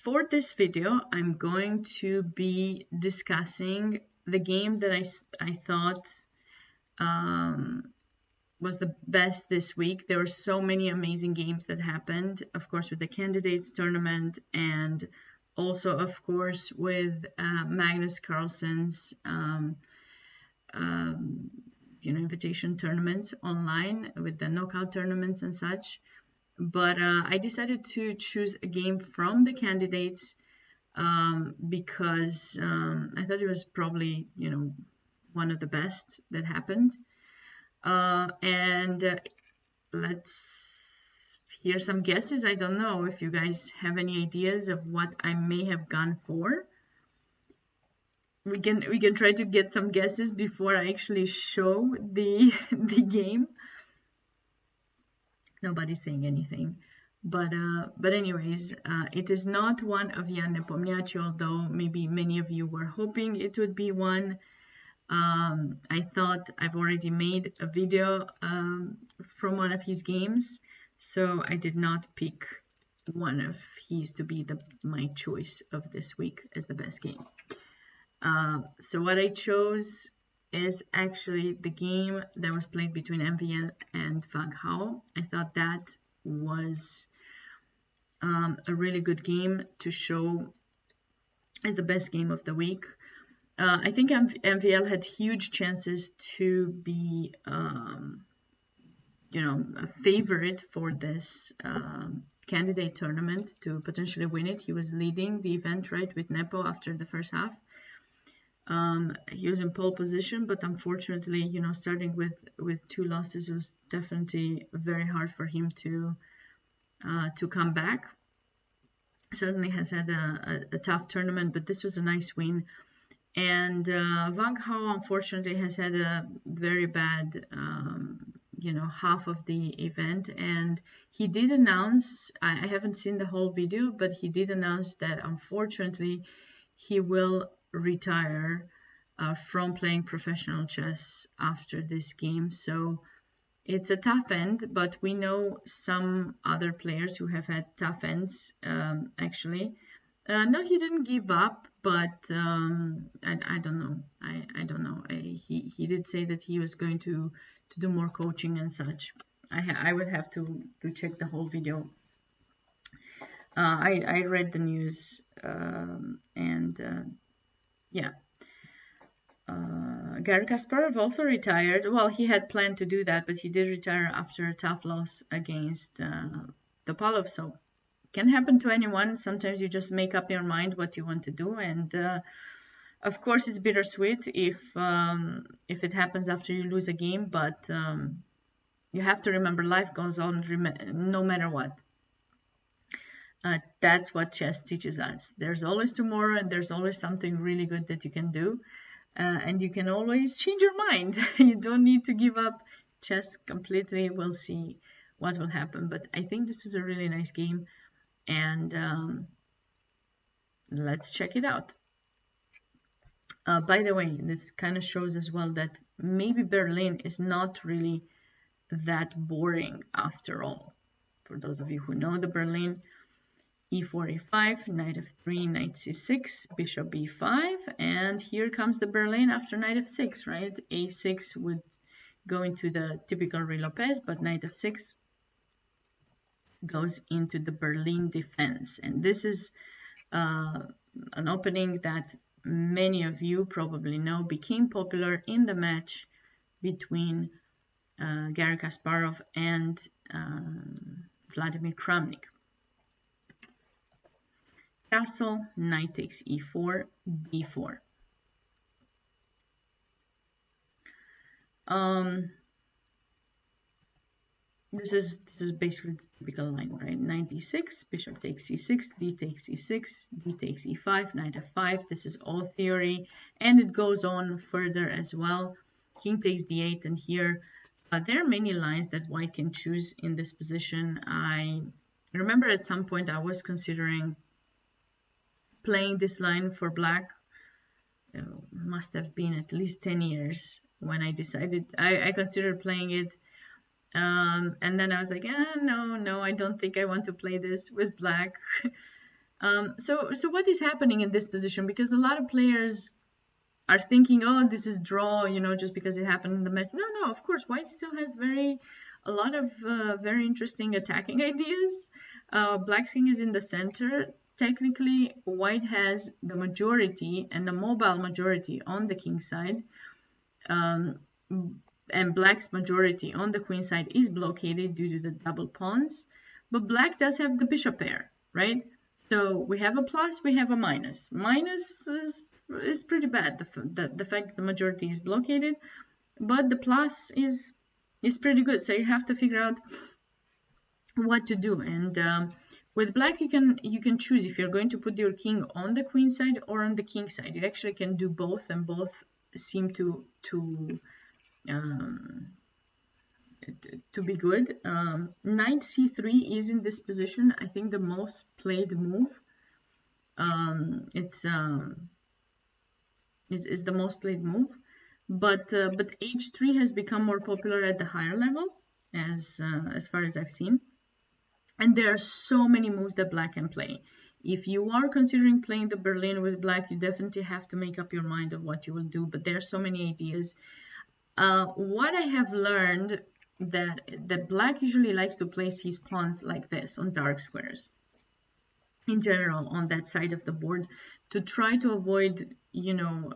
for this video, I'm going to be discussing the game that I thought was the best this week. There were so many amazing games that happened, of course, with the candidates tournament, and also, of course, with Magnus Carlsen's invitation tournaments online with the knockout tournaments and such. But I decided to choose a game from the candidates because I thought it was probably, one of the best that happened. And let's hear some guesses. I don't know if you guys have any ideas of what I may have gone for. We can try to get some guesses before I actually show the game. Nobody's saying anything, but anyways, it is not one of Jan Nepomniachtchi, although maybe many of you were hoping it would be one. I thought I've already made a video from one of his games, so I did not pick one of his to be my choice of this week as the best game. So what I chose is actually the game that was played between MVL and Wang Hao. I thought that was a really good game to show as the best game of the week. I think MVL had huge chances to be, a favorite for this candidate tournament to potentially win it. He was leading the event, right, with Nepo after the first half. He was in pole position, but unfortunately, starting with 2 losses, it was definitely very hard for him to come back. Certainly has had a tough tournament, but this was a nice win. And Wang Hao, unfortunately, has had a very bad, half of the event. And he did announce, I haven't seen the whole video, but he did announce that unfortunately he will retire from playing professional chess after this game. So it's a tough end, but we know some other players who have had tough ends, actually. No, he didn't give up, but I don't know. I don't know. He did say that he was going to do more coaching and such. I would have to check the whole video. I read the news, and yeah. Garry Kasparov also retired. Well, he had planned to do that, but he did retire after a tough loss against Topalov. So can happen to anyone. Sometimes you just make up your mind what you want to do, and of course it's bittersweet if it happens after you lose a game. But you have to remember, life goes on no matter what. That's what chess teaches us. There's always tomorrow, and there's always something really good that you can do. And you can always change your mind. You don't need to give up chess completely. We'll see what will happen. But I think this was a really nice game. And let's check it out. By the way, this kind of shows as well that maybe Berlin is not really that boring after all. For those of you who know the Berlin, e4, e5, knight f3, knight c6, bishop b5, and here comes the Berlin after knight f6, right? a6 would go into the typical Ruy Lopez, but knight f6 goes into the Berlin defense. And this is an opening that many of you probably know became popular in the match between Garry Kasparov and Vladimir Kramnik. Castle, knight takes e4, d4. This is basically the typical line, right? Knight d6, bishop takes c6, d takes e6, d takes e5, knight f5. This is all theory, and it goes on further as well. King takes d8, and here there are many lines that white can choose in this position. I remember at some point I was considering playing this line for black. Must have been at least 10 years when I decided. I considered playing it, and then I was like, no, I don't think I want to play this with black. So what is happening in this position? Because a lot of players are thinking, oh, this is draw, you know, just because it happened in the match. No, of course, white still has a lot of very interesting attacking ideas. Black's king is in the center. Technically, white has the majority and the mobile majority on the king side, and black's majority on the queen side is blockaded due to the double pawns. But black does have the bishop pair, right? So we have a plus, we have a minus. Minus is pretty bad, the fact the majority is blockaded, but the plus is pretty good. So you have to figure out what to do. And with black, you can choose if you're going to put your king on the queen side or on the king side. You actually can do both, and both seem to be good. Knight c3 is in this position, I think, the most played move. It's the most played move, but h3 has become more popular at the higher level, as far as I've seen. And there are so many moves that black can play. If you are considering playing the Berlin with black, you definitely have to make up your mind of what you will do. But there are so many ideas. What I have learned that black usually likes to place his pawns like this on dark squares, in general, on that side of the board, to try to avoid, you know,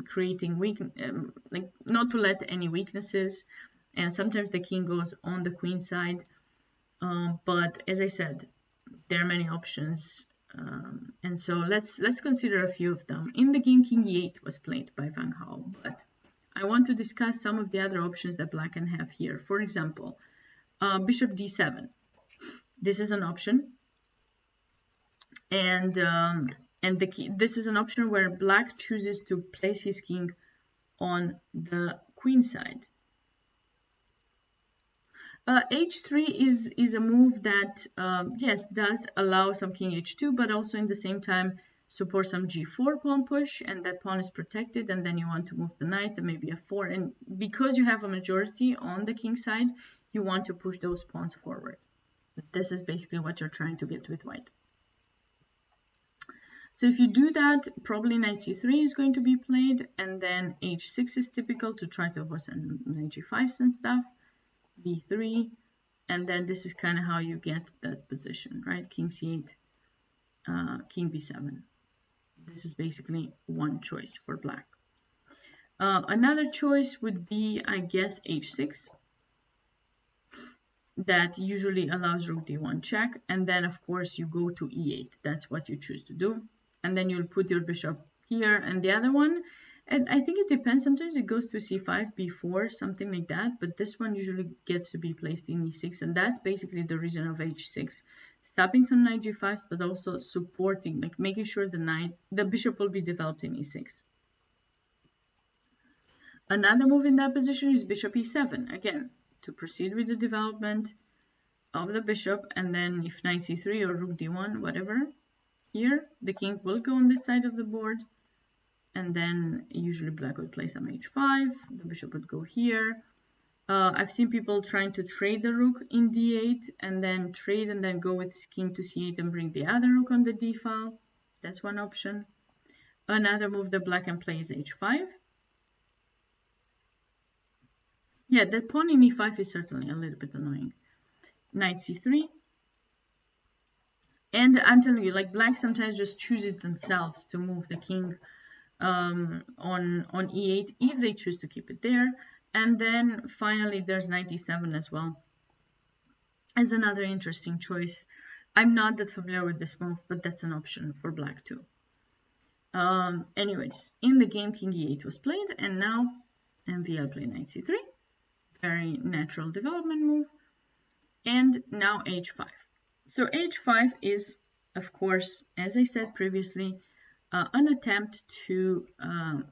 creating like not to let any weaknesses. And sometimes the king goes on the queen side. But as I said, there are many options, and so let's consider a few of them. In the game, king e8 was played by Wang Hao, but I want to discuss some of the other options that black can have here. For example, bishop d7. This is an option, and this is an option where black chooses to place his king on the queen side. h3 is a move that, yes, does allow some king h2, but also in the same time support some g4 pawn push, and that pawn is protected, and then you want to move the knight and maybe f4. And because you have a majority on the king side, you want to push those pawns forward. This is basically what you're trying to get with white. So if you do that, probably knight c3 is going to be played, and then h6 is typical to try to avoid some knight g5s and stuff. b3, and then this is kind of how you get that position, right? King c8, king b7. This is basically one choice for black. Another choice would be, I guess, h6. That usually allows rook d1 check, and then of course you go to e8. That's what you choose to do, and then you'll put your bishop here, and the other one, and I think it depends. Sometimes it goes to c5, b4, something like that, but this one usually gets to be placed in e6, and that's basically the reason of h6. Stopping some knight g5s, but also supporting, like making sure the bishop will be developed in e6. Another move in that position is bishop e7, again, to proceed with the development of the bishop, and then if knight c3 or rook d1, whatever, here the king will go on this side of the board, and then usually black would play some h5, the bishop would go here. I've seen people trying to trade the rook in d8, and then trade and then go with king to c8 and bring the other rook on the d file. That's one option. Another move that black can play is h5. Yeah, that pawn in e5 is certainly a little bit annoying. Knight c3. And I'm telling you, like, black sometimes just chooses themselves to move the king on e8 if they choose to keep it there. And then finally there's knight e7 as well as another interesting choice. I'm not that familiar with this move, but that's an option for black too. Anyways, in the game, king e8 was played, and now MVL play knight c3. Very natural development move. And now h5. So h5 is, of course, as I said previously, an attempt to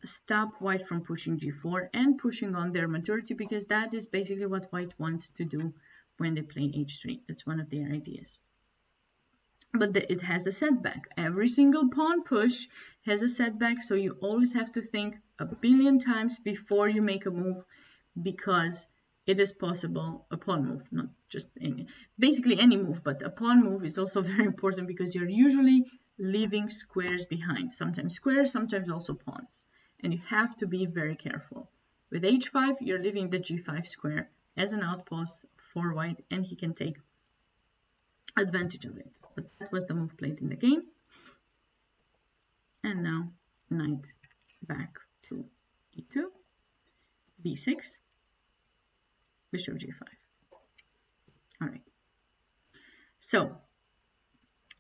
stop white from pushing g4 and pushing on their majority, because that is basically what white wants to do when they play h3. That's one of their ideas. But it has a setback. Every single pawn push has a setback, so you always have to think a billion times before you make a move, because it is possible a pawn move, not just any, basically any move, but a pawn move is also very important because you're usually leaving squares behind, sometimes squares, sometimes also pawns, and you have to be very careful. With h5, you're leaving the g5 square as an outpost for white, and he can take advantage of it. But that was the move played in the game. And now knight back to e2, b6, bishop g5. All right. So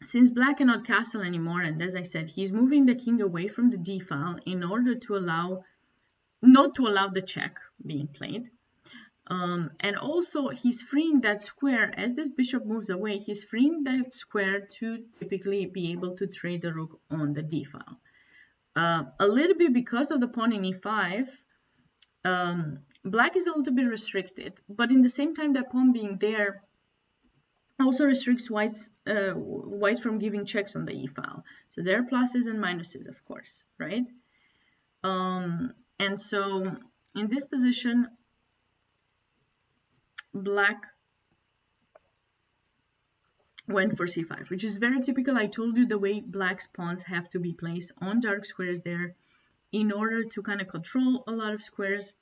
since black cannot castle anymore, and as I said, he's moving the king away from the d file in order to allow, not to allow the check being played. And also he's freeing that square, as this bishop moves away, he's freeing that square to typically be able to trade the rook on the d file. A little bit because of the pawn in e5, black is a little bit restricted, but in the same time that pawn being there also restricts white from giving checks on the e file. So there are pluses and minuses, of course, right? And so in this position, black went for c5, which is very typical. I told you the way black's pawns have to be placed on dark squares there in order to kind of control a lot of squares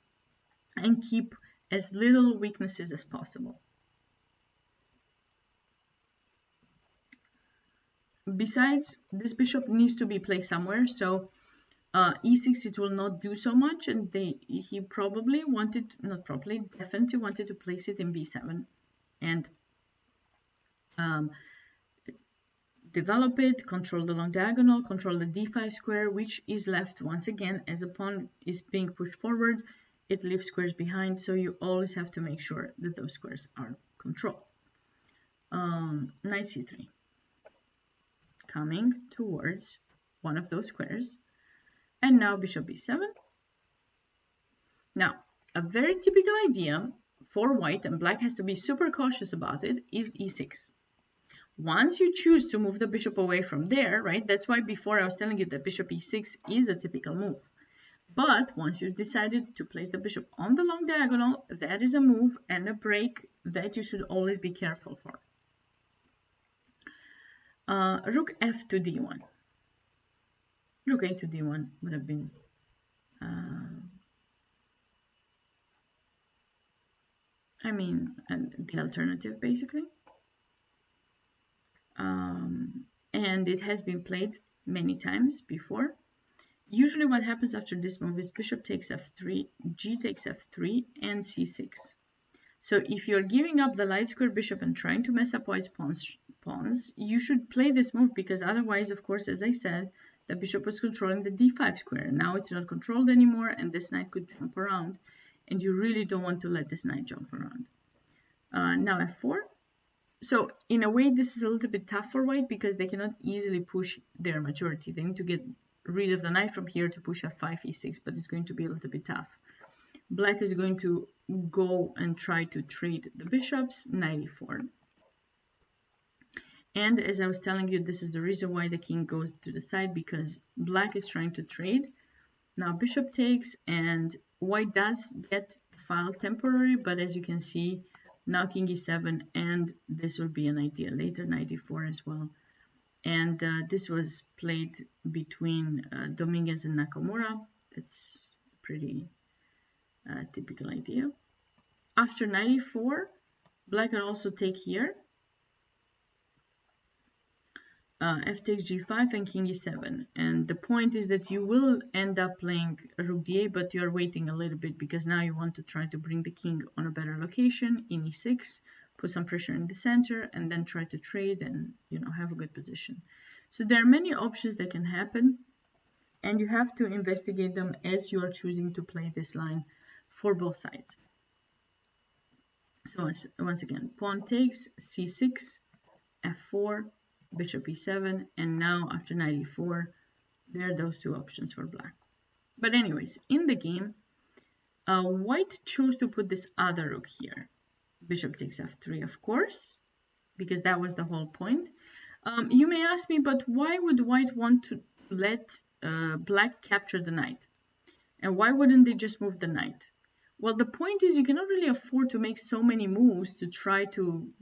and keep as little weaknesses as possible. Besides, this bishop needs to be placed somewhere, so e6 it will not do so much, and he probably wanted, not probably, definitely wanted to place it in b7 and develop it, control the long diagonal, control the d5 square, which is left once again as a pawn is being pushed forward. It leaves squares behind, so you always have to make sure that those squares are controlled. Knight c3, coming towards one of those squares, and now bishop b7. Now, a very typical idea for white, and black has to be super cautious about it, is e6. Once you choose to move the bishop away from there, right, that's why before I was telling you that bishop e6 is a typical move. But once you've decided to place the bishop on the long diagonal, that is a move and a break that you should always be careful for. Rook f to d1. Rook a to d1 would have been the alternative, basically. And it has been played many times before. Usually what happens after this move is bishop takes f3, g takes f3, and c6. So if you're giving up the light square bishop and trying to mess up white's pawns, you should play this move, because otherwise, of course, as I said, the bishop was controlling the d5 square. Now it's not controlled anymore, and this knight could jump around, and you really don't want to let this knight jump around. Now f4. So in a way, this is a little bit tough for white because they cannot easily push their majority. They need to get rid of the knight from here to push f5, e6, but it's going to be a little bit tough. Black is going to go and try to trade the bishops, knight e4. And as I was telling you, this is the reason why the king goes to the side, because black is trying to trade. Now bishop takes, and white does get the file temporary, but as you can see, now king e7, and this will be an idea later, knight e4 as well. And this was played between Dominguez and Nakamura. That's a pretty typical idea. After knight e4, black can also take here. F takes g5 and king e7. And the point is that you will end up playing rook d8, but you're waiting a little bit because now you want to try to bring the king on a better location in e6, put some pressure in the center, and then try to trade and, you know, have a good position. So there are many options that can happen, and you have to investigate them as you are choosing to play this line for both sides. So once again, pawn takes, c6, f4, bishop e7, and now after knight e4, there are those two options for black. But anyways, in the game, white chose to put this other rook here. Bishop takes f3, of course, because that was the whole point. You may ask me, but why would white want to let black capture the knight? And why wouldn't they just move the knight? Well, the point is you cannot really afford to make so many moves to try to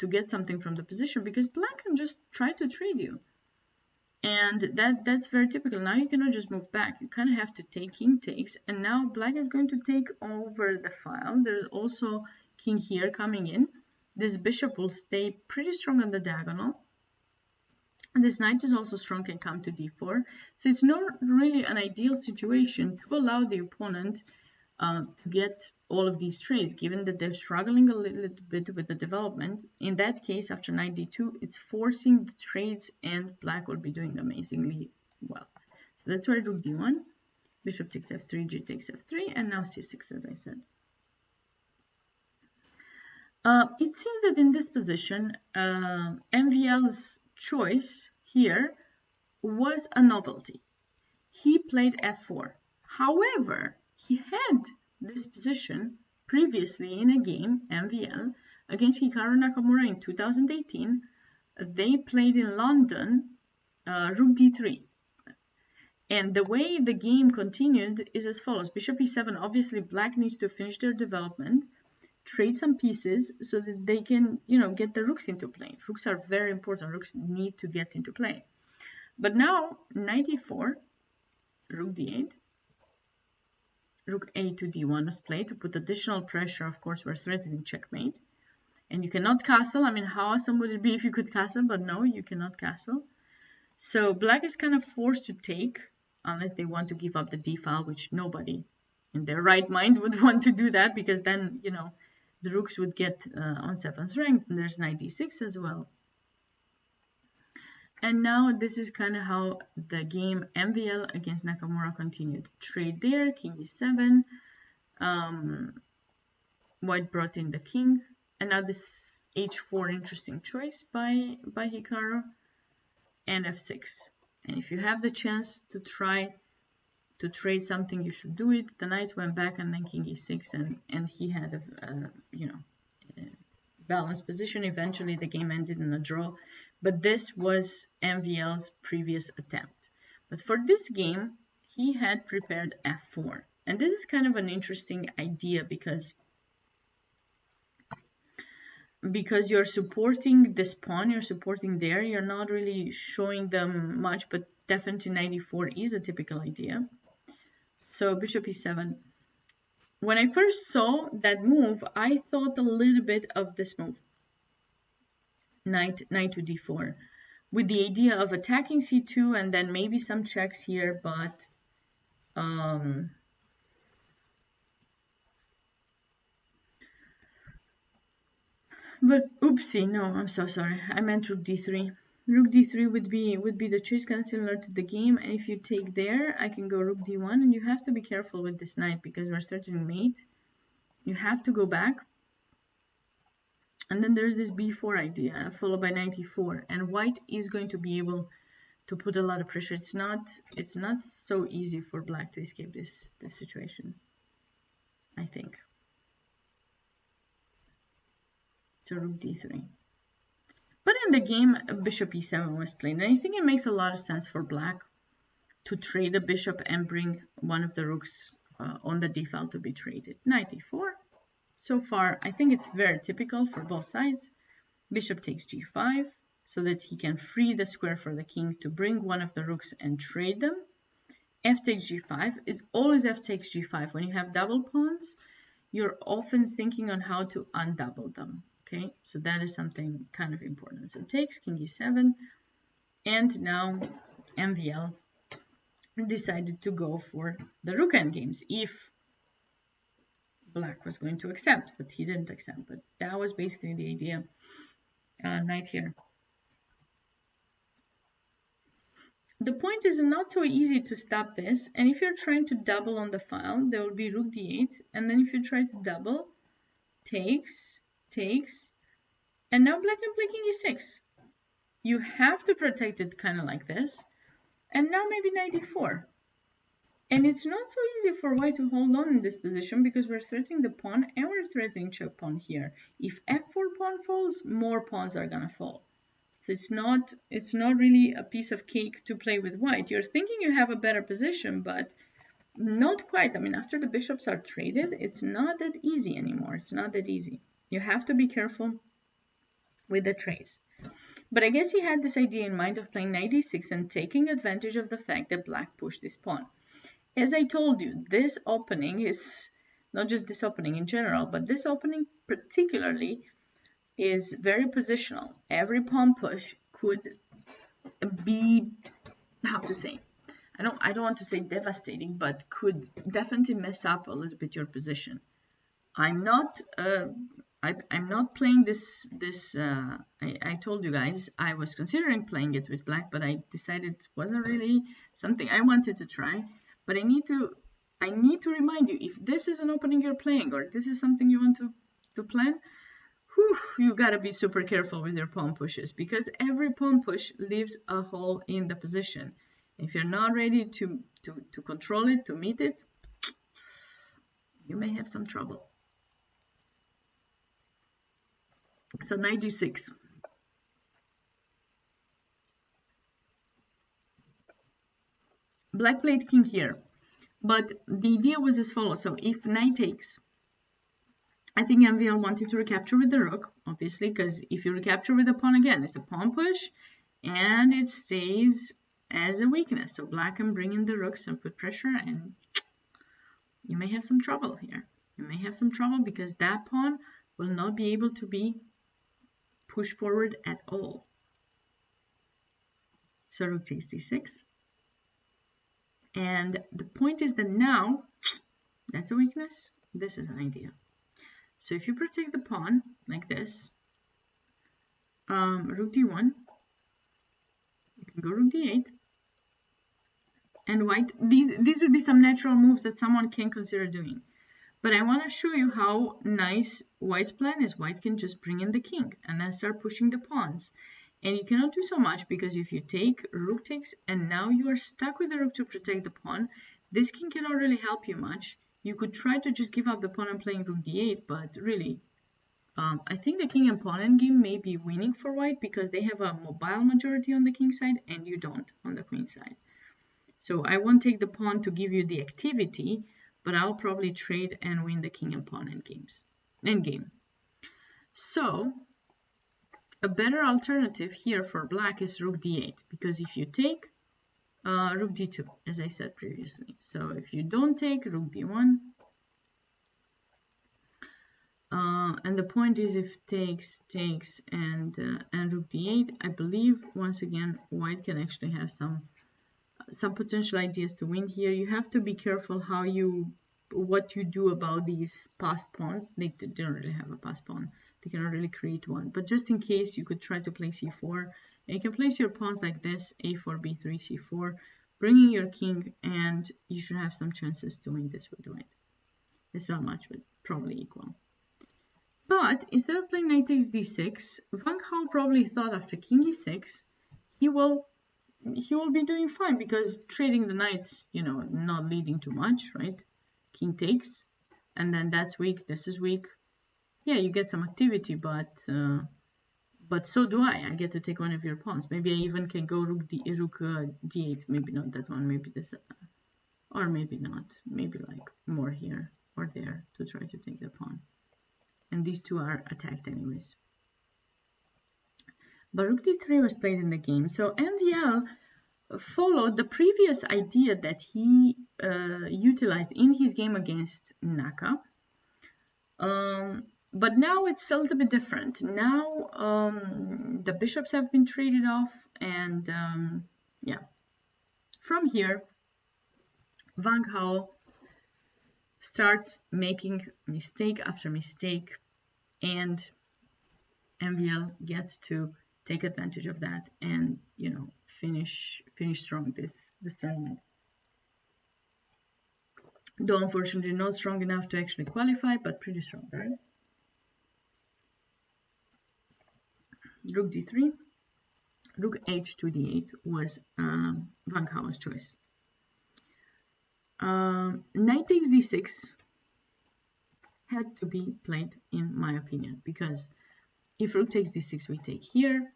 get something from the position, because black can just try to trade you. And that's very typical. Now you cannot just move back. You kind of have to take king takes, and now black is going to take over the file. There's also king here coming in. This bishop will stay pretty strong on the diagonal. And this knight is also strong, can come to d4. So it's not really an ideal situation to allow the opponent to get all of these trades, given that they're struggling a little bit with the development. In that case, after knight d2, it's forcing the trades, and black will be doing amazingly well. So that's why rook d1, bishop takes f3, g takes f3, and now c6, as I said. It seems that in this position, MVL's choice here was a novelty. He played f4. However, he had this position previously in a game, MVL, against Hikaru Nakamura in 2018. They played in London, rook d3. And the way the game continued is as follows. Bishop e7, obviously black needs to finish their development, trade some pieces so that they can, get the rooks into play. Rooks are very important. Rooks need to get into play. But now, knight e4, rook d8, rook a to d1 was played to put additional pressure. Of course, we're threatening checkmate. And you cannot castle. I mean, how awesome would it be if you could castle? But no, you cannot castle. So black is kind of forced to take, unless they want to give up the d-file, which nobody in their right mind would want to do that, because then, the rooks would get on 7th rank, and there's knight d6 as well. And now this is kind of how the game MVL against Nakamura continued. Trade there, king e7, white brought in the king, and now this h4, interesting choice by Hikaru, and f6. And if you have the chance to try to trade something, you should do it. The knight went back, and then king e6, and he had a balanced position. Eventually the game ended in a draw, but this was MVL's previous attempt. But for this game, he had prepared f4, and this is kind of an interesting idea because you're supporting this pawn, you're supporting there, you're not really showing them much, but definitely knight e4 is a typical idea. So bishop e7. When I first saw that move, I thought a little bit of this move, knight to d4, with the idea of attacking c2 and then maybe some checks here, but oopsie, no, I'm so sorry. I meant rook d3. Rook d3 would be the choice, kind of similar to the game. And if you take there, I can go rook d1, and you have to be careful with this knight because we're threatening mate. You have to go back. And then there's this b4 idea, followed by knight e4, and white is going to be able to put a lot of pressure. It's not so easy for black to escape this situation, I think. So rook d3. But in the game, bishop e7 was played, and I think it makes a lot of sense for black to trade a bishop and bring one of the rooks on the d-file to be traded. Knight e4. So far, I think it's very typical for both sides. Bishop takes g5, so that he can free the square for the king to bring one of the rooks and trade them. F takes g5 is always f takes g5. When you have double pawns, you're often thinking on how to undouble them. Okay, so that is something kind of important. So takes king e7, and now MVL decided to go for the rook endgames if black was going to accept, but he didn't accept. But that was basically the idea. Knight here. The point is not so easy to stop this, and if you're trying to double on the file, there will be rook d8, and then if you try to double, takes, and now black can play king e6. You have to protect it kind of like this, and now maybe knight e4. And it's not so easy for white to hold on in this position because we're threatening the pawn and we're threatening check pawn here. If f4 pawn falls, more pawns are gonna fall. So it's not really a piece of cake to play with white. You're thinking you have a better position, but not quite. I mean, after the bishops are traded, it's not that easy anymore. It's not that easy. You have to be careful with the trades. But I guess he had this idea in mind of playing knight d6 and taking advantage of the fact that black pushed this pawn. As I told you, this opening is not just this opening in general, but this opening particularly is very positional. Every pawn push could be, how to say, I don't want to say devastating, but could definitely mess up a little bit your position. I'm not playing this. I told you guys I was considering playing it with black, but I decided it wasn't really something I wanted to try. But I need to remind you, if this is an opening you're playing, or this is something you want to plan, you gotta be super careful with your pawn pushes, because every pawn push leaves a hole in the position. If you're not ready to control it, to meet it, you may have some trouble. So knight d6. Black played king here, but the idea was as follows. So if knight takes, I think MVL wanted to recapture with the rook, obviously, because if you recapture with a pawn again, it's a pawn push, and it stays as a weakness. So black can bring in the rooks and put pressure, and you may have some trouble here. You may have some trouble because that pawn will not be able to be pushed forward at all. So rook takes d6. And the point is that now, that's a weakness, this is an idea. So if you protect the pawn like this, rook d1, you can go rook d8, and white, these would be some natural moves that someone can consider doing. But I want to show you how nice white's plan is. White can just bring in the king and then start pushing the pawns. And you cannot do so much, because if you take, rook takes, and now you are stuck with the rook to protect the pawn, this king cannot really help you much. You could try to just give up the pawn and playing rook d8, but really, I think the king and pawn endgame may be winning for white, because they have a mobile majority on the king side and you don't on the queen side. So I won't take the pawn to give you the activity, but I'll probably trade and win the king and pawn endgame. So a better alternative here for black is rook d8, because if you take, rook d2, as I said previously. So if you don't take, rook d1, and the point is, if takes, and rook d8, I believe once again white can actually have some potential ideas to win here. You have to be careful what you do about these passed pawns. They don't really have a passed pawn. They cannot really create one. But just in case, you could try to play c4. And you can place your pawns like this, a4, b3, c4, bringing your king, and you should have some chances to win this with white. It's not much, but probably equal. But instead of playing knight takes d6, Wang Hao probably thought after king e6, he will be doing fine, because trading the knights, not leading too much, right? King takes, and then that's weak, this is weak. Yeah, you get some activity, but so do I. I get to take one of your pawns. Maybe I even can go rook d8. Maybe not that one. Maybe this, or maybe not. Maybe like more here or there to try to take the pawn. And these two are attacked anyways. But rook d3 was played in the game. So MVL followed the previous idea that he utilized in his game against Naka. But now it's a little bit different. Now the bishops have been traded off, and yeah. From here, Wang Hao starts making mistake after mistake, and MVL gets to take advantage of that and, finish strong this tournament. Though unfortunately not strong enough to actually qualify, but pretty strong, right? Rook d3, rook h2 d8 was Wang Hao's choice. Knight takes d6 had to be played, in my opinion, because if rook takes d6, we take here.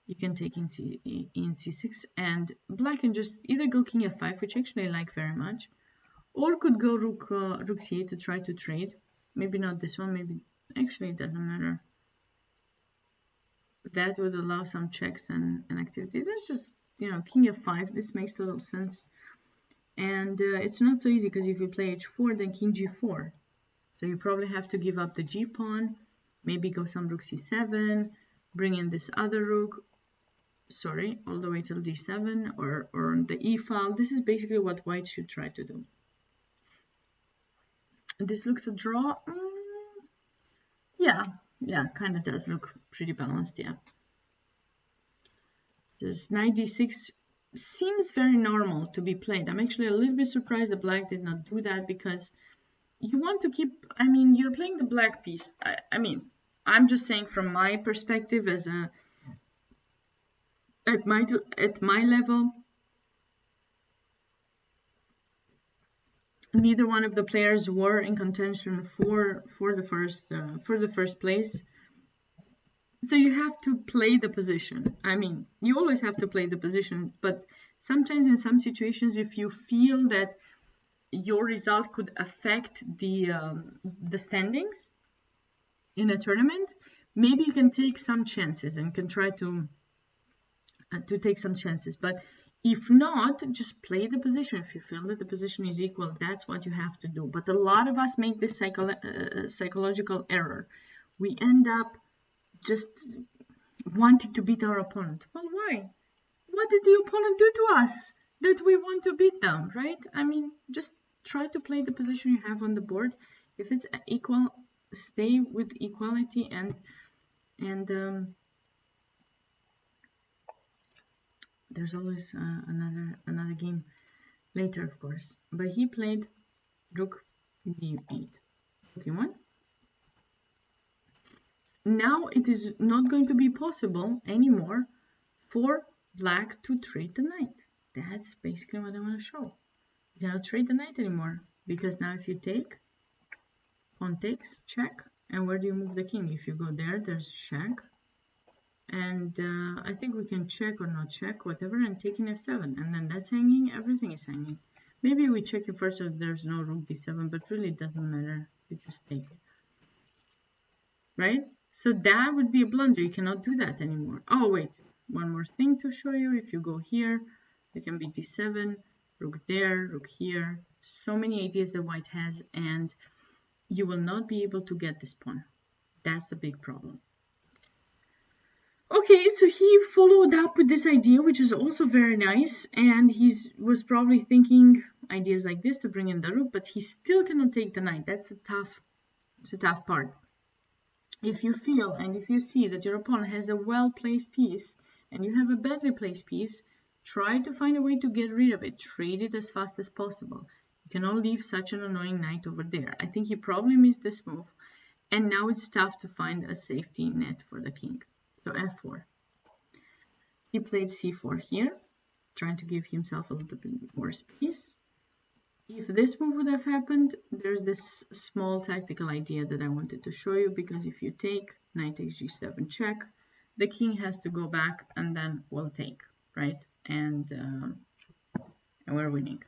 You can take in c6, and black can just either go king f5, which actually I like very much, or could go rook c8 to try to trade. Maybe not this one, maybe actually it doesn't matter. That would allow some checks and activity. That's just, you know, king f5. This makes total sense. And it's not so easy because if you play h4, then king g4. So you probably have to give up the g pawn, maybe go some rook c7, bring in this other rook, sorry, all the way till d7 or the e file. This is basically what white should try to do. This looks a draw. Yeah, kind of does look pretty balanced, yeah. Just knight d6 seems very normal to be played. I'm actually a little bit surprised that black did not do that, because you want to keep, I mean, you're playing the black piece. I mean, I'm just saying from my perspective as a, at my level, neither one of the players were in contention for the first place. So you have to play the position. I mean, you always have to play the position, but sometimes in some situations, if you feel that your result could affect the standings in a tournament, maybe you can take some chances and can try to take some chances. But if not, just play the position. If you feel that the position is equal, that's what you have to do. But a lot of us make this psychological error. We end up just wanting to beat our opponent. Well, why? What did the opponent do to us that we want to beat them, right? I mean, just try to play the position you have on the board. If it's equal, stay with equality, and there's always another game later, of course. But he played rook b8. Okay, one. Now it is not going to be possible anymore for black to trade the knight. That's basically what I want to show. You cannot trade the knight anymore, because now if you take, pawn takes, check, and where do you move the king? If you go there, there's check, and I think we can check or not check, whatever, and take in f7, and then that's hanging, everything is hanging. Maybe we check it first so there's no rook d7, but really it doesn't matter, you just take it, right? So that would be a blunder. You cannot do that anymore. Oh, wait, one more thing to show you. If you go here, it can be d7, rook there, rook here. So many ideas that white has, and you will not be able to get this pawn. That's the big problem. Okay, so he followed up with this idea, which is also very nice, and he was probably thinking ideas like this to bring in the rook, but he still cannot take the knight. That's a tough part. If you feel and if you see that your opponent has a well-placed piece and you have a badly placed piece, try to find a way to get rid of it. Trade it as fast as possible. You cannot leave such an annoying knight over there. I think he probably missed this move, and now it's tough to find a safety net for the king. So f4. He played c4 here, trying to give himself a little bit more space. If this move would have happened, there's this small tactical idea that I wanted to show you, because if you take knight takes g7 check, the king has to go back and then we'll take, right? And we're winning.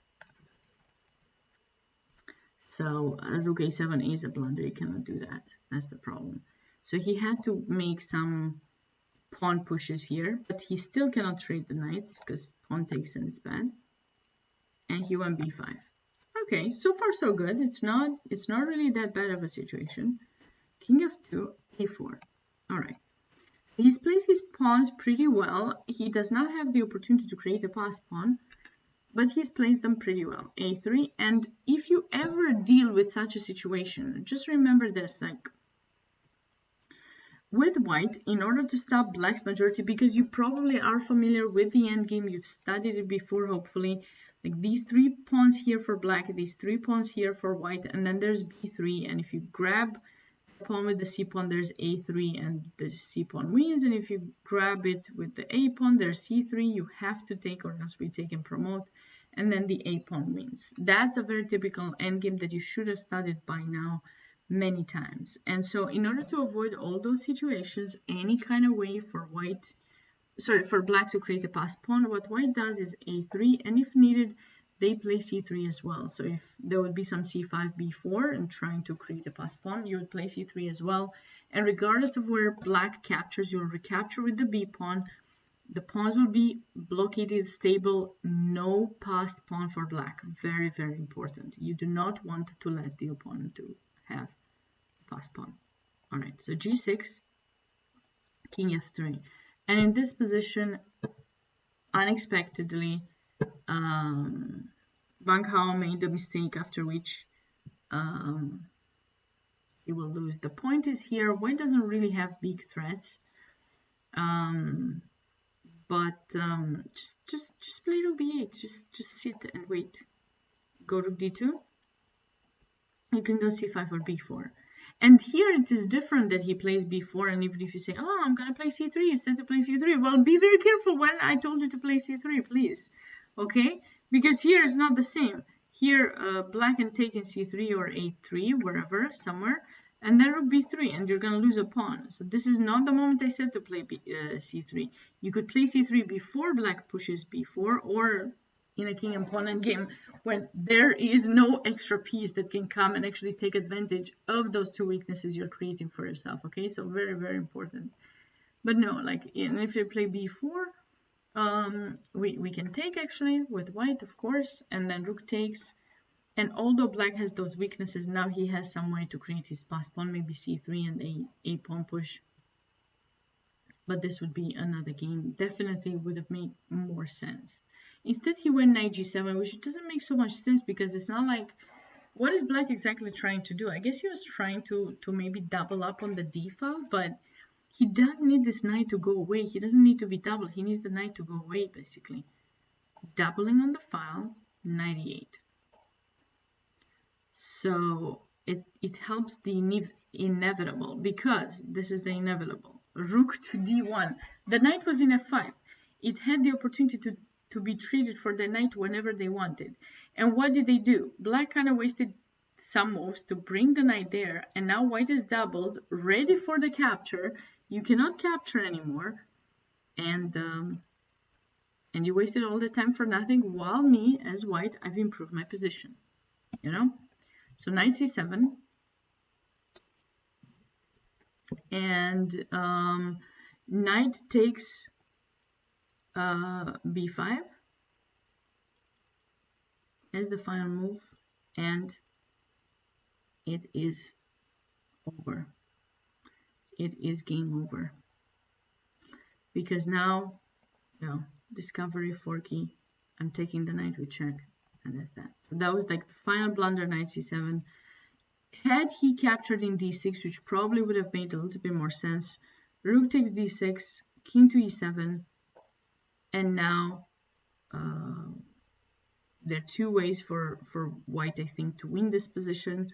So rook a7 is a blunder. You cannot do that. That's the problem. So he had to make some pawn pushes here, but he still cannot trade the knights because pawn takes and it's bad. And he went b5. Okay, so far so good. It's not really that bad of a situation. King f2, a4. All right. He's placed his pawns pretty well. He does not have the opportunity to create a passed pawn, but he's placed them pretty well. a3. And if you ever deal with such a situation, just remember this, like with white, in order to stop black's majority, because you probably are familiar with the endgame, you've studied it before, hopefully. Like these 3 pawns here for black, these 3 pawns here for white, and then there's b3, and if you grab the pawn with the c pawn, there's a3, and the c pawn wins, and if you grab it with the a pawn, there's c3, you have to take, or else we take and promote, and then the a pawn wins. That's a very typical endgame that you should have studied by now many times. And so in order to avoid all those situations, any kind of way for black to create a passed pawn, what white does is a3, and if needed, they play c3 as well. So if there would be some c5, b4 and trying to create a pass pawn, you would play c3 as well. And regardless of where black captures, you'll recapture with the b pawn. The pawns will be blockaded, stable, no passed pawn for black. Very, very important. You do not want to let the opponent to have passed pawn. All right, so g6, king f3. And in this position, unexpectedly, Wang Hao made the mistake after which he will lose. The point is here, white doesn't really have big threats. But just play rook b8. Just sit and wait. Go rook d2. You can go c5 or b4. And here it is different that he plays b4. And even if you say, oh, I'm gonna play c3, you said to play c3. Well, be very careful when I told you to play c3, please. Okay? Because here it's not the same. Here, black can take in c3 or a3, wherever, somewhere. And then rook b3, and you're going to lose a pawn. So this is not the moment I said to play c3. You could play c3 before black pushes b4, or in a king and pawn endgame when there is no extra piece that can come and actually take advantage of those two weaknesses you're creating for yourself. Okay, so very, very important. But no, like, if you play b4, we can take actually with white, of course, and then rook takes. And although black has those weaknesses, now he has some way to create his passed pawn, maybe c3 and a pawn push. But this would be another game. Definitely would have made more sense. Instead, he went knight g7, which doesn't make so much sense because it's not like, what is black exactly trying to do? I guess he was trying to maybe double up on the d file, but he does need this knight to go away. He doesn't need to be doubled. He needs the knight to go away, basically. Doubling on the file, knight e8. So it helps the inevitable, because this is the inevitable. Rook to d1. The knight was in f5. It had the opportunity to be treated for the knight whenever they wanted. And what did they do? Black kind of wasted some moves to bring the knight there, and now white is doubled, ready for the capture. You cannot capture anymore, and you wasted all the time for nothing, while me, as white, I've improved my position, you know? So knight c7, and knight takes b5 as the final move, and it is over. It is game over. Because now, discovery forky, I'm taking the knight with check. And that's that. So that was like the final blunder, knight c7. Had he captured in d6, which probably would have made a little bit more sense, rook takes d6, king to e7, and now there are two ways for white, I think, to win this position.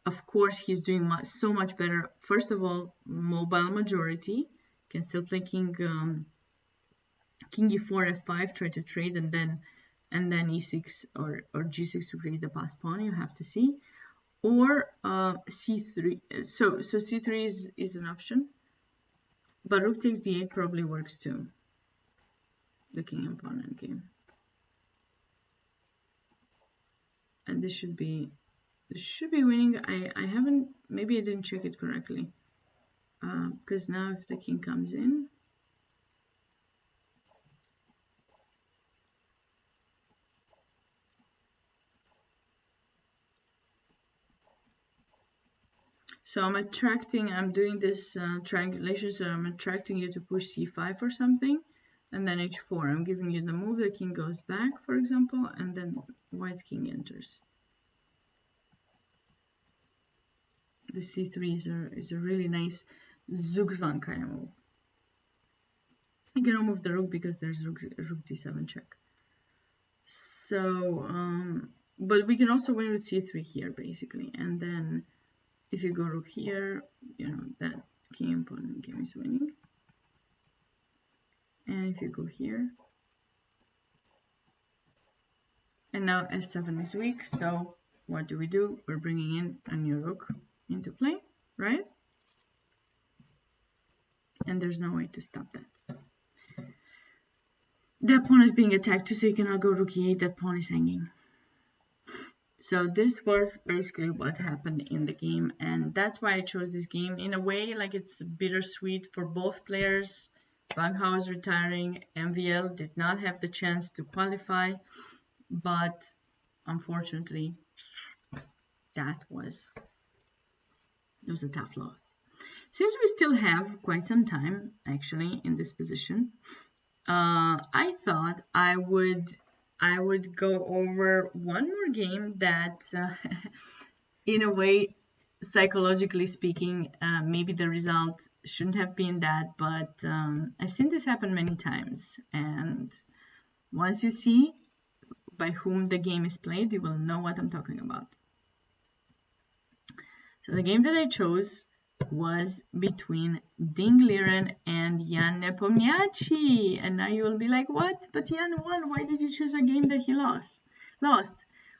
Of course, he's doing so much better. First of all, mobile majority. Can still play king e4, f5, try to trade, and then e6 or g6 to create the pass pawn. You have to see, or c3. So c3 is an option, but rook takes d8 probably works too. The king and pawn endgame, and this should be winning. I haven't, maybe I didn't check it correctly, because now if the king comes in. So I'm doing this triangulation, so I'm attracting you to push c5 or something, and then h4. I'm giving you the move, the king goes back, for example, and then white king enters. The c3 is a really nice Zugzwang kind of move. You cannot move the rook because there's rook d7 check. So, but we can also win with c3 here, basically, and then if you go rook here, that king and pawn game is winning. And if you go here, and now f7 is weak, so what do? We're bringing in a new rook into play, right? And there's no way to stop that. That pawn is being attacked too, so you cannot go rook e8. That pawn is hanging. So this was basically what happened in the game, and that's why I chose this game. In a way, like, it's bittersweet for both players. Wang Hao is retiring. MVL did not have the chance to qualify, but unfortunately, it was a tough loss. Since we still have quite some time, actually, in this position, I thought I would go over one more game that, in a way, psychologically speaking, maybe the result shouldn't have been that, but I've seen this happen many times, and once you see by whom the game is played, you will know what I'm talking about. So the game that I chose was between Ding Liren and Jan Nepomniachtchi, and now you will be like, what? But Jan won. Why did you choose a game that he lost?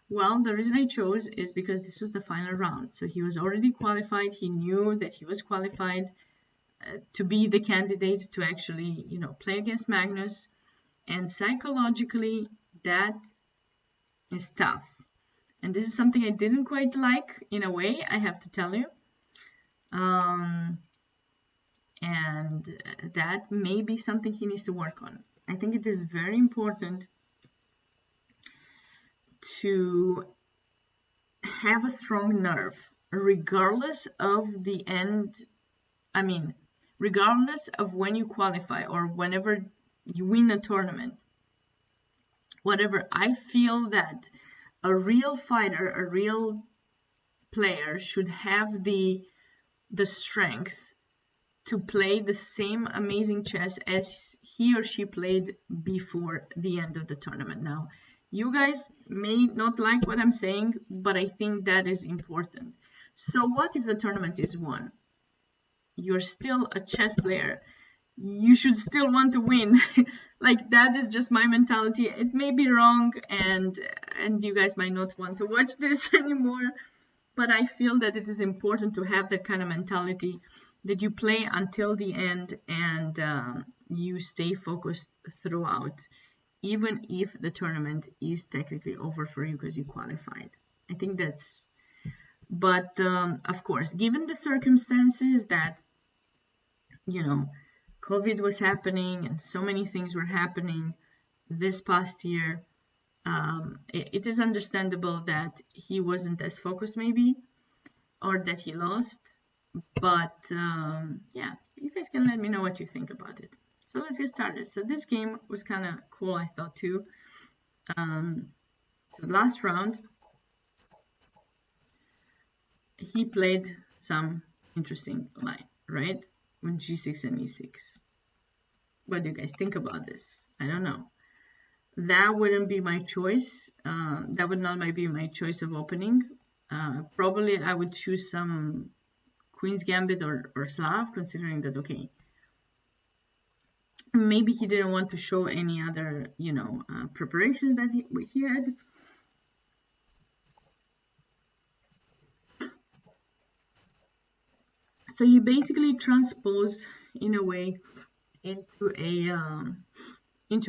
Well, the reason I chose is because this was the final round. So he was already qualified. He knew that he was qualified to be the candidate to actually, play against Magnus. And psychologically, that is tough. And this is something I didn't quite like, in a way, I have to tell you. And that may be something he needs to work on. I think it is very important to have a strong nerve, regardless of the end. I mean, regardless of when you qualify or whenever you win a tournament, whatever. I feel that a real fighter, a real player should have the strength to play the same amazing chess as he or she played before the end of the tournament. Now, you guys may not like what I'm saying, but I think that is important. So what if the tournament is won? You're still a chess player. You should still want to win. Like, that is just my mentality. It may be wrong, and you guys might not want to watch this anymore, but I feel that it is important to have that kind of mentality, that you play until the end and you stay focused throughout, even if the tournament is technically over for you because you qualified. I think that's, but of course, given the circumstances that, COVID was happening and so many things were happening this past year, it is understandable that he wasn't as focused maybe, or that he lost. But yeah, you guys can let me know what you think about it. So let's get started. So this game was kind of cool, I thought, too. The last round, he played some interesting line, right? With g6 and e6. What do you guys think about this? I don't know. That wouldn't be my choice. That would not be my choice of opening. Probably I would choose some Queen's Gambit or Slav, considering that, okay, maybe he didn't want to show any other, preparation that he had. So you basically transpose, in a way, into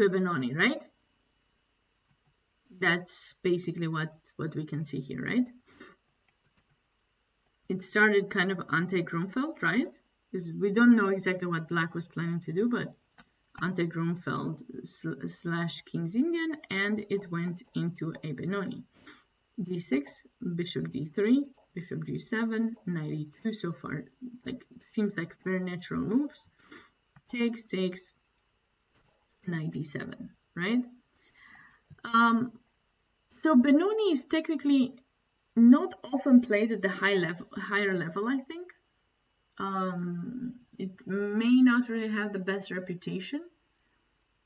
a Benoni, right? That's basically what we can see here, right? It started kind of ante-Grunfeld, right? Because we don't know exactly what Black was planning to do, but ante-Grunfeld / King's Indian, and it went into a Benoni. d6, bishop d3, bishop g7, knight e2. So far, like, seems like very natural moves. Takes, knight d7, right? So Benoni is technically not often played at the higher level, I think. It may not really have the best reputation.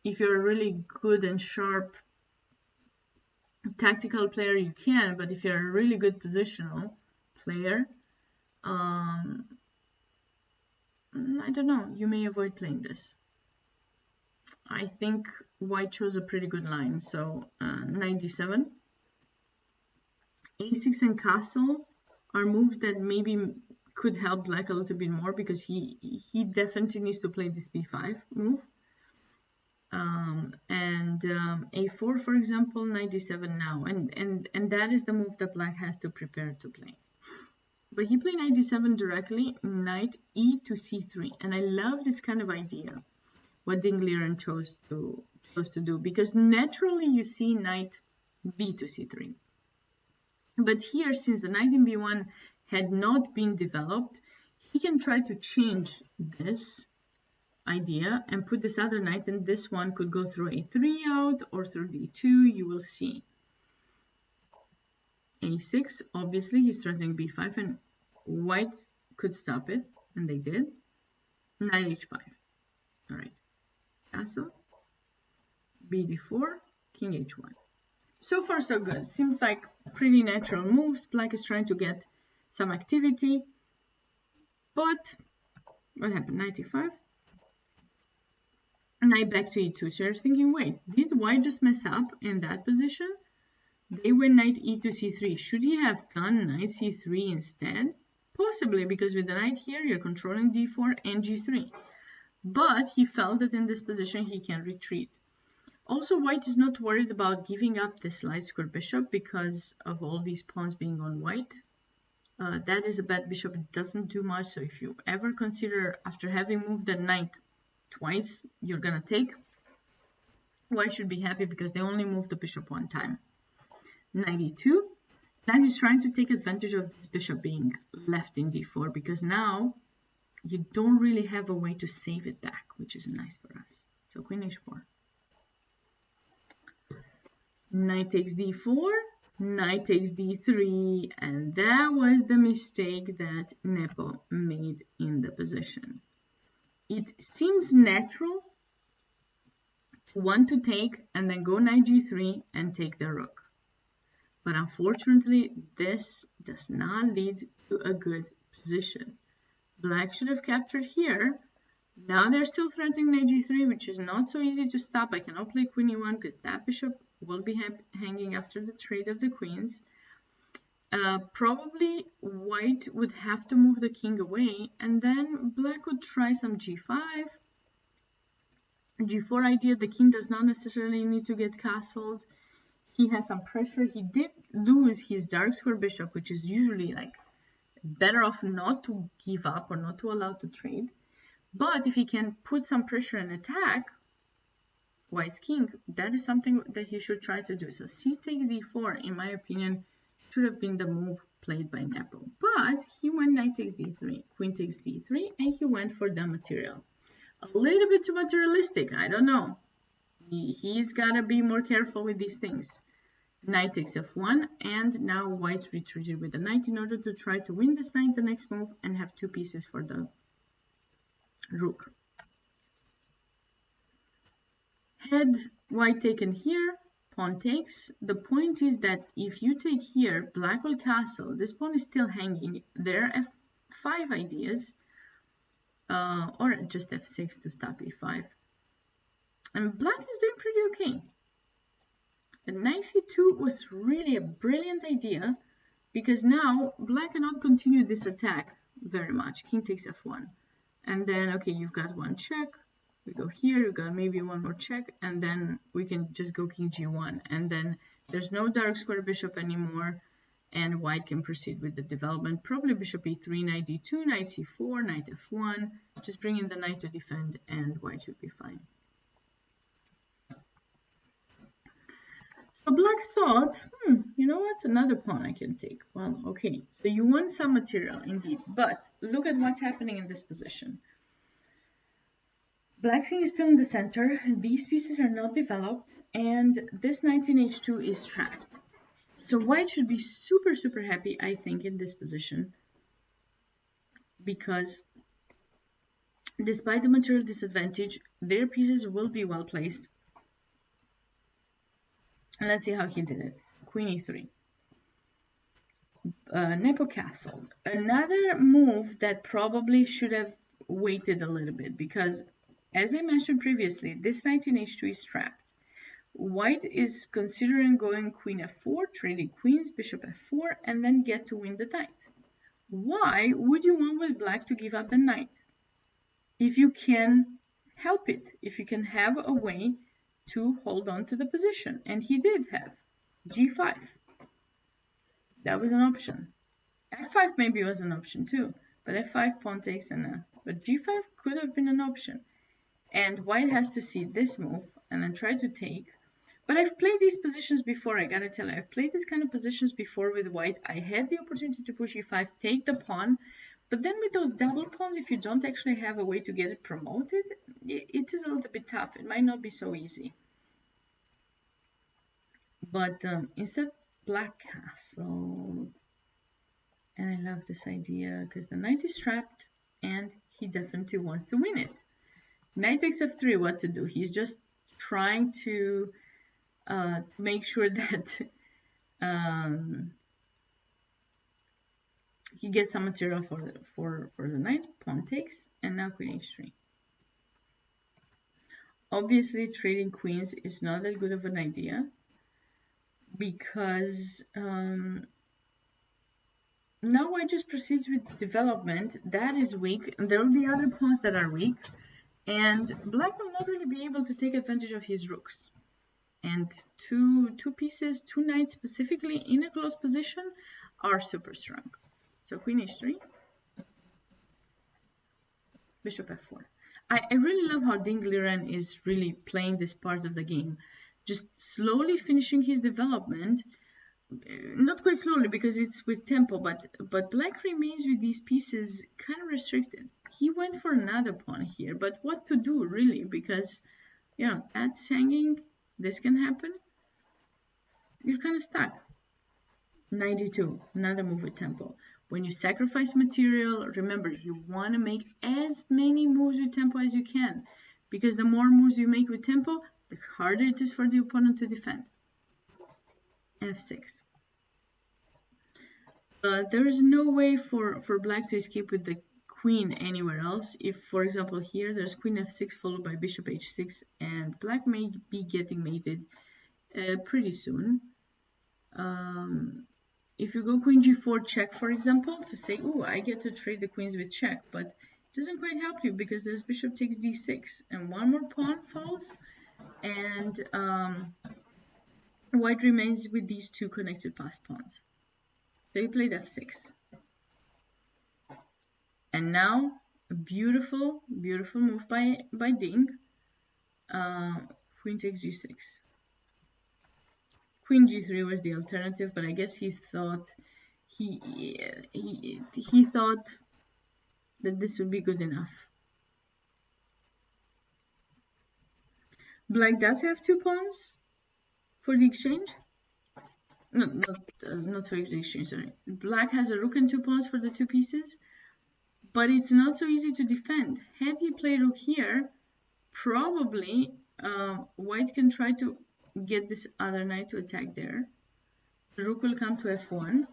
If you're a really good and sharp tactical player, you can, but if you're a really good positional player, I don't know, you may avoid playing this. I think white chose a pretty good line, so knight d7. a6 and castle are moves that maybe could help Black a little bit more, because he definitely needs to play this b5 move. A4, for example, knight d7 now, and that is the move that black has to prepare to play. But he played knight d7 directly, knight e to c3, and I love this kind of idea. What Liren chose to do, because naturally you see knight b to c3, but here, since the knight in b1 had not been developed, he can try to change this idea and put this other knight, and this one could go through a3 out or through d2. You will see. a6, obviously he's threatening b5, and white could stop it, and they did. Knight h5. All right, castle, bd4, king h1. So far so good. Seems like pretty natural moves. Black is trying to get some activity, but what happened? Knight e5, knight back to e2. So you're thinking, wait, did white just mess up in that position? They went knight e to c3. Should he have gone knight c3 instead? Possibly, because with the knight here, you're controlling d4 and g3. But he felt that in this position, he can retreat. Also, white is not worried about giving up this light square bishop because of all these pawns being on white. That is a bad bishop. It doesn't do much. So if you ever consider, after having moved the knight twice, you're going to take, white should be happy because they only moved the bishop one time. Knight e2. Now he's trying to take advantage of this bishop being left in d4, because now you don't really have a way to save it back, which is nice for us. So queen h4. Knight takes d4, knight takes d3, and that was the mistake that Nepo made in the position. It seems natural to want to take and then go knight g3 and take the rook. But unfortunately, this does not lead to a good position. Black should have captured here. Now they're still threatening knight g3, which is not so easy to stop. I cannot play queen e1 because that bishop will be hanging after the trade of the queens. Probably white would have to move the king away, and then black would try some g5. G4 idea, the king does not necessarily need to get castled. He has some pressure. He did lose his dark square bishop, which is usually like better off not to give up or not to allow to trade. But if he can put some pressure and attack white's king, that is something that he should try to do. So c takes d4, in my opinion, should have been the move played by Nepo. But he went knight takes d3, queen takes d3, and he went for the material. A little bit too materialistic, I don't know. He's got to be more careful with these things. Knight takes f1, and now white retreated with the knight in order to try to win this knight the next move and have two pieces for the rook. Head white taken here, pawn takes. The point is that if you take here, black will castle. This pawn is still hanging. There are f5 ideas, or just f6 to stop e5. And black is doing pretty okay. The knight c2 was really a brilliant idea, because now black cannot continue this attack very much. King takes f1. And then, okay, you've got one check. We go here, you got maybe one more check, and then we can just go king g1. And then there's no dark square bishop anymore, and white can proceed with the development. Probably bishop e3, knight d2, knight c4, knight f1. Just bring in the knight to defend, and white should be fine. So black thought, you know what, another pawn I can take. Well, okay, so you want some material indeed, but look at what's happening in this position. Black's king is still in the center, these pieces are not developed, and this knight in h2 is trapped. So white should be super, super happy, I think, in this position, because despite the material disadvantage, their pieces will be well placed. And let's see how he did it. Queen e3. Nepo castled. Another move that probably should have waited a little bit, because as I mentioned previously, this knight in h2 is trapped. White is considering going queen f4, trading queens, bishop f4, and then get to win the knight. Why would you want with black to give up the knight? If you can help it, if you can have a way to hold on to the position, and he did have g5. That was an option. f5 maybe was an option too, but f5 pawn takes but g5 could have been an option. And white has to see this move and then try to take. But I've played these positions before, I gotta tell you. I've played these kind of positions before with white. I had the opportunity to push e5, take the pawn. But then with those double pawns, if you don't actually have a way to get it promoted, it is a little bit tough. It might not be so easy. But instead, black castled. And I love this idea because the knight is trapped and he definitely wants to win it. Knight takes f3, what to do? He's just trying to make sure that he gets some material for the knight. Pawn takes, and now queen h3. Obviously, trading queens is not that good of an idea because now white just proceeds with development. That is weak, and there will be other pawns that are weak, and black will not really be able to take advantage of his rooks. And two pieces, two knights specifically in a close position are super strong. So queen h3, bishop f4. I really love how Ding Liren is really playing this part of the game, just slowly finishing his development. Not quite slowly because it's with tempo, but black remains with these pieces kind of restricted. He went for another pawn here, but what to do really? Because yeah, that's hanging. This can happen. You're kind of stuck. 92, another move with tempo. When you sacrifice material, remember, you want to make as many moves with tempo as you can, because the more moves you make with tempo, the harder it is for the opponent to defend. f6. There is no way for black to escape with the queen anywhere else. If, for example, here there's queen f6 followed by bishop h6, and black may be getting mated pretty soon. If you go queen g4 check, for example, to say, oh, I get to trade the queens with check, but it doesn't quite help you because there's bishop takes d6, and one more pawn falls, and white remains with these two connected pass pawns. So he played f6. And now, a beautiful, beautiful move by Ding. Queen takes g6. Queen g3 was the alternative, but I guess he thought he thought that this would be good enough. Black does have two pawns for the exchange. No, not for the exchange. Sorry. Black has a rook and two pawns for the two pieces, but it's not so easy to defend. Had he played rook here, probably white can try to get this other knight to attack there. The rook will come to f1.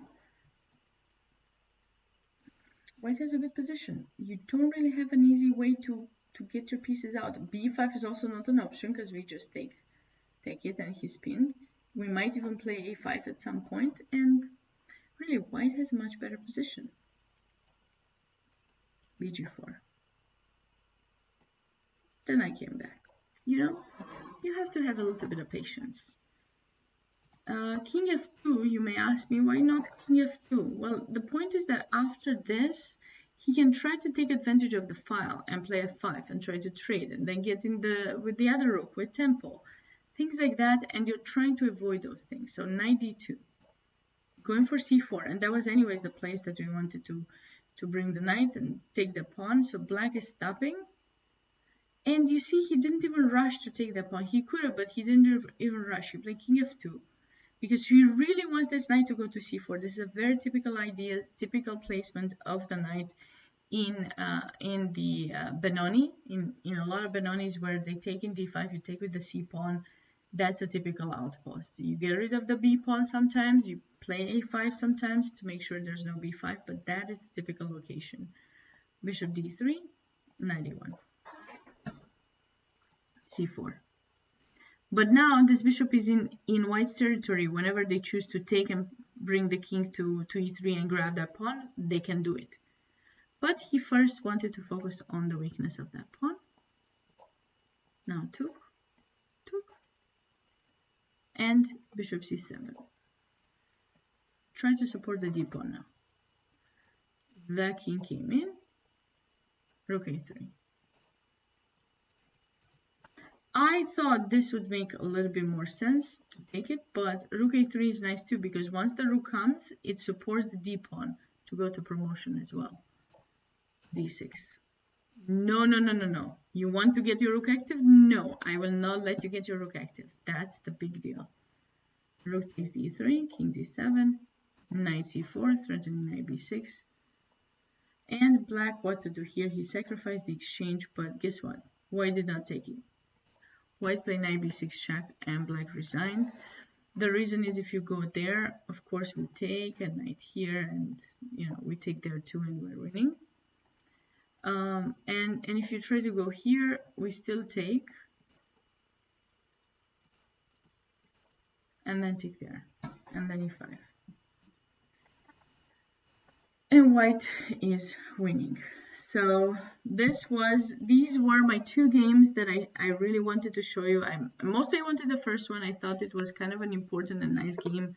White has a good position. You don't really have an easy way to get your pieces out. b5 is also not an option because we just take it and he's pinned. We might even play a5 at some point, and really white has a much better position. bg4. Then I came back. You know, you have to have a little bit of patience. King f2, you may ask me, why not king f2? Well, the point is that after this, he can try to take advantage of the file and play f5 and try to trade, and then get in with the other rook, with tempo. Things like that, and you're trying to avoid those things. So knight d2, going for c4, and that was anyways the place that we wanted to bring the knight and take the pawn. So black is stopping. And you see, he didn't even rush to take the pawn. He could have, but he didn't even rush. He played king f2 because he really wants this knight to go to c4. This is a very typical idea, typical placement of the knight in the Benoni. In a lot of Benonis where they take in d5, you take with the c pawn. That's a typical outpost. You get rid of the b pawn sometimes. You play a5 sometimes to make sure there's no b5, but that is the typical location. Bishop d3, 91. c4. But now this bishop is in white's territory. Whenever they choose to take and bring the king to e3 and grab that pawn, they can do it. But he first wanted to focus on the weakness of that pawn. Now took, and bishop c7. Try to support the d pawn now. The king came in, rook a3. I thought this would make a little bit more sense to take it, but rook a3 is nice too, because once the rook comes, it supports the d pawn to go to promotion as well. d6. No, no, no, no, no. You want to get your rook active? No, I will not let you get your rook active. That's the big deal. Rook takes d3, king d7, knight c4, threatening knight b6. And black, what to do here? He sacrificed the exchange, but guess what? White did not take it. White played knight b6 check, and black resigned. The reason is if you go there, of course we take a knight here, and you know we take there too, and we're winning. And if you try to go here, we still take, and then take there, and then e5. And white is winning. So these were my two games that I really wanted to show you. I mostly wanted the first one. I thought it was kind of an important and nice game.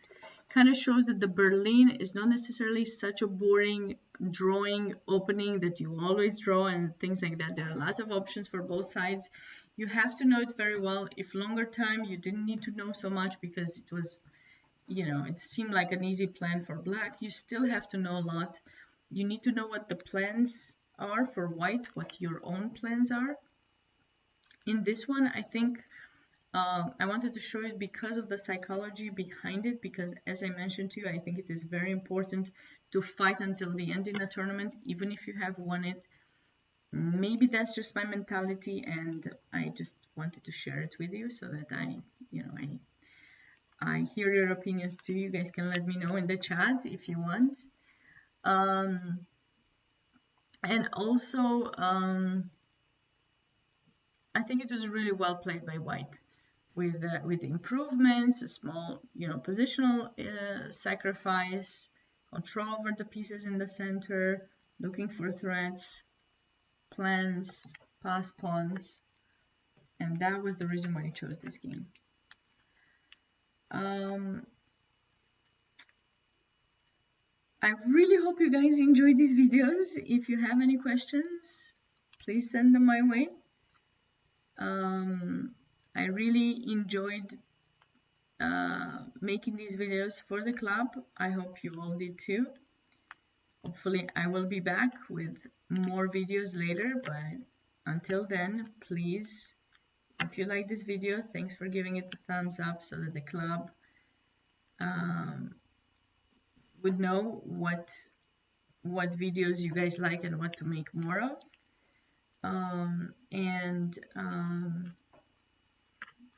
Kind of shows that the Berlin is not necessarily such a boring drawing opening that you always draw and things like that. There are lots of options for both sides. You have to know it very well. If longer time, you didn't need to know so much because it was, you know, it seemed like an easy plan for black. You still have to know a lot. You need to know what the plans are for white, what your own plans are. In this one, I think I wanted to show it because of the psychology behind it, because as I mentioned to you, I think it is very important to fight until the end in a tournament, even if you have won it. Maybe that's just my mentality, and I just wanted to share it with you so that I hear your opinions too. You guys can let me know in the chat if you want. And also, I think it was really well played by white with improvements, a small, you know, positional sacrifice, control over the pieces in the center, looking for threats, plans, pass pawns, and that was the reason why I chose this game. I really hope you guys enjoyed these videos. If you have any questions, please send them my way. I really enjoyed making these videos for the club. I hope you all did too. Hopefully I will be back with more videos later, but until then, please, if you like this video, thanks for giving it a thumbs up so that the club would know what videos you guys like and what to make more of.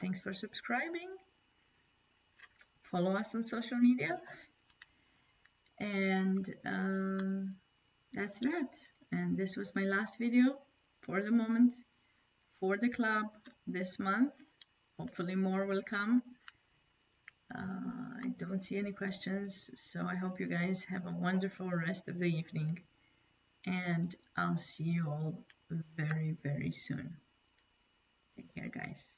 Thanks for subscribing. Follow us on social media. And that's that. And this was my last video for the moment for the club this month. Hopefully more will come. I don't see any questions, so I hope you guys have a wonderful rest of the evening, and I'll see you all very, very soon. Take care, guys.